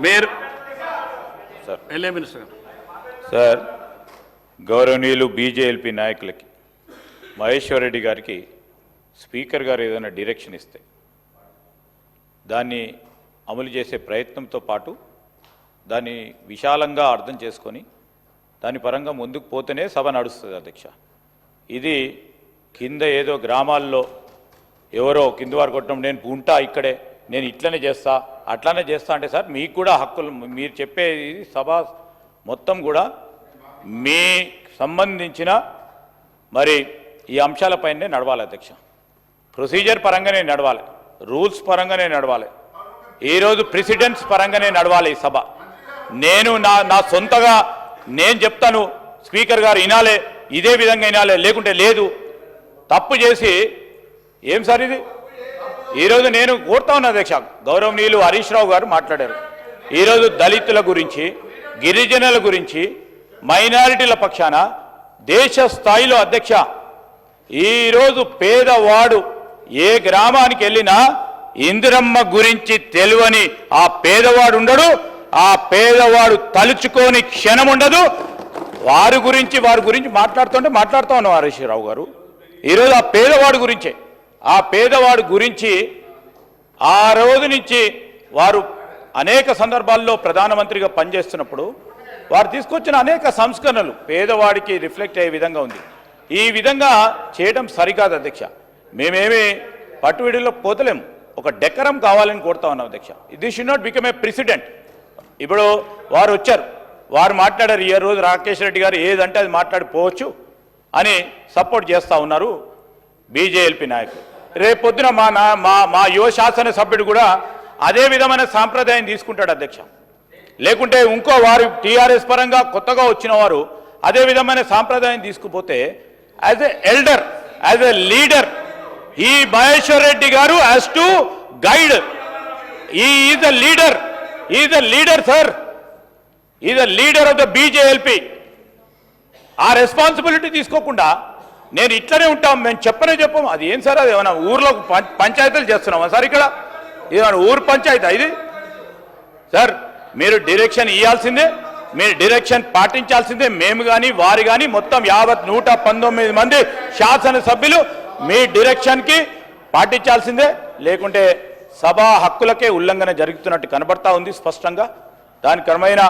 మీరు sir LA minister sir గౌరవనీయులు BJLP నాయకులకి మహేశ్వర్ రెడ్డి గారికి స్పీకర్ గారు ఏదైనా డైరెక్షన్ ఇస్తే దాన్ని అమలు చేసే ప్రయత్నంతో పాటు దాన్ని విశాలంగా అర్థం చేసుకొని దాని పరంగా ముందుకు పోతేనే సభ నడుస్తుంది అధ్యక్ష. ఇది కింద ఏదో గ్రామాల్లో ఎవరో కింద వారు కొట్టడం నేను ఉంటా ఇక్కడే నేను ఇట్లనే చేస్తా అట్లానే చేస్తా అంటే సార్ మీకు కూడా హక్కులు మీరు చెప్పేది సభ మొత్తం కూడా మీ సంబంధించిన మరి ఈ అంశాలపైనే నడవాలి అధ్యక్ష. ప్రొసీజర్ పరంగానే నడవాలి, రూల్స్ పరంగానే నడవాలి, ఈరోజు ప్రెసిడెంట్స్ పరంగానే నడవాలి ఈ సభ. నేను నా సొంతగా నేను చెప్తాను స్పీకర్ గారు వినాలే, ఇదే విధంగా వినాలే, లేకుంటే లేదు. తప్పు చేసి ఏం సార్ ఇది? ఈరోజు నేను కోరుతా ఉన్నా అధ్యక్ష, గౌరవనీయులు హరీష్ రావు గారు మాట్లాడారు ఈరోజు దళితుల గురించి, గిరిజనుల గురించి, మైనారిటీల పక్షాన దేశ స్థాయిలో అధ్యక్ష. ఈరోజు పేదవాడు ఏ గ్రామానికి వెళ్ళినా ఇందిరమ్మ గురించి తెలియని ఆ పేదవాడు ఉండడు, ఆ పేదవాడు తలుచుకోని క్షణం ఉండదు. వారి గురించి మాట్లాడుతూ ఉన్నాం హరీష్ రావు గారు. ఈరోజు ఆ పేదవాడు గురించి ఆ రోజు నుంచి వారు అనేక సందర్భాల్లో ప్రధానమంత్రిగా పనిచేస్తున్నప్పుడు వారు తీసుకొచ్చిన అనేక సంస్కరణలు పేదవాడికి రిఫ్లెక్ట్ అయ్యే విధంగా ఉంది. ఈ విధంగా చేయడం సరికాదు అధ్యక్ష. మేమేమి పట్టువిడిలో పోతలేము, ఒక డెకరం కావాలని కోరుతా ఉన్నాం అధ్యక్ష. This should not become a president. ఇప్పుడు వారు వచ్చారు, వారు మాట్లాడారు, ఈ రోజు రాకేష్ రెడ్డి గారు ఏదంటే అది మాట్లాడిపోవచ్చు అని సపోర్ట్ చేస్తూ ఉన్నారు బీజేఎల్పీ నాయకులు. రేపొద్దున మా యువ శాసనసభ్యుడు కూడా అదే విధమైన సాంప్రదాయం తీసుకుంటాడు అధ్యక్ష. లేకుంటే ఇంకో వారు టీఆర్ఎస్ పరంగా కొత్తగా వచ్చిన వారు అదే విధమైన సాంప్రదాయం తీసుకుపోతే as a elder, as a leader, ఈ మహేశ్వర్ రెడ్డి గారు has to guide. Is a leader sir, is a leader of the BJLP. ఆ రెస్పాన్సిబిలిటీ తీసుకోకుండా నేను ఇట్లనే ఉంటాం, మేము చెప్పము. అది ఏం సార్? అది ఏమైనా ఊర్లో పంచాయతీలు చేస్తున్నామా సార్? ఇక్కడ ఏమైనా ఊరు పంచాయతీ ఇది సార్? మీరు డైరెక్షన్ ఇవ్వాల్సిందే, మీరు డైరెక్షన్ పాటించాల్సిందే. మేము కానీ వారు కానీ మొత్తం యావత్ 119 మంది శాసనసభ్యులు మీ డైరెక్షన్కి పాటించాల్సిందే. లేకుంటే సభా హక్కులకే ఉల్లంఘన జరుగుతున్నట్టు కనబడతా ఉంది స్పష్టంగా. దాని క్రమేణా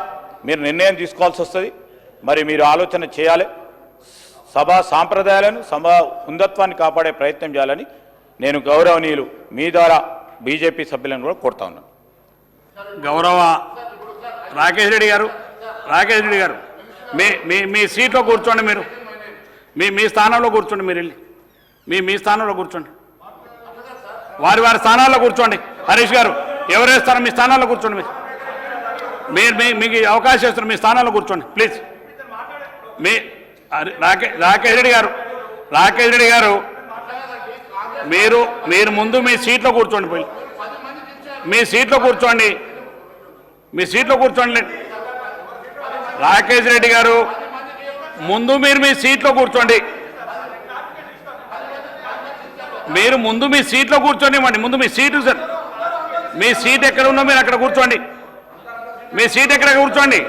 మీరు నిర్ణయం తీసుకోవాల్సి వస్తుంది. మరి మీరు ఆలోచన చేయాలి, సభా సాంప్రదాయాలను, సభా ఉందత్వాన్ని కాపాడే ప్రయత్నం చేయాలని నేను గౌరవనీయులు మీ ద్వారా బీజేపీ సభ్యులను కూడా కోరుతా ఉన్నాను. గౌరవ రాకేష్ రెడ్డి గారు మీ సీట్లో కూర్చోండి. మీరు మీ స్థానంలో కూర్చోండి. మీరు వెళ్ళి మీ స్థానంలో కూర్చోండి. వారి స్థానాల్లో కూర్చోండి. హరీష్ గారు ఎవరు వేస్తారో మీ స్థానాల్లో కూర్చోండి. మీరు మీకు అవకాశం ఇస్తారు, మీ స్థానాల్లో కూర్చోండి ప్లీజ్. రాకేష్ రెడ్డి గారు మీరు ముందు మీ సీట్లో కూర్చోండి. పోయి మీ సీట్లో కూర్చోండి. రాకేష్ రెడ్డి గారు ముందు మీరు మీ సీట్లో కూర్చోండి. మీరు ముందు మీ సీట్లో కూర్చోండి. ముందు మీ సీటు సార్, మీ సీట్ ఎక్కడ ఉందో మీరు అక్కడ కూర్చోండి. మీ సీట్ ఎక్కడ కూర్చోండి,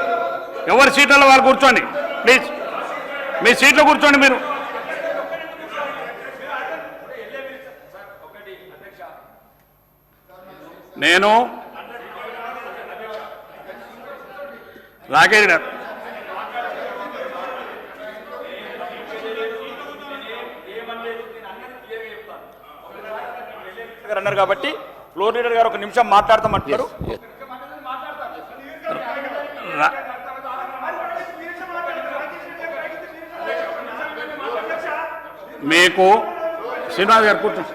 ఎవరి సీట్లలో వారు కూర్చోండి ప్లీజ్. మీ సీట్లో కూర్చోండి. మీరు నేను రాకేష్ గారు అన్నారు కాబట్టి ఫ్లోర్ లీడర్ గారు ఒక నిమిషం మాట్లాడతామంటారు. మీకు శ్రీనివాస్ గారు కూర్చోండి.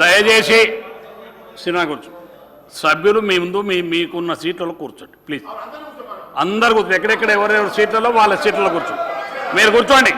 దయచేసి సినిమా కూర్చో. సభ్యులు మీ ముందు మీకున్న సీట్లలో కూర్చోండి ప్లీజ్. అందరు కూర్చోండి. ఎక్కడెక్కడ ఎవరెవరి సీట్లలో వాళ్ళ సీట్లలో కూర్చోండి. మీరు కూర్చోండి.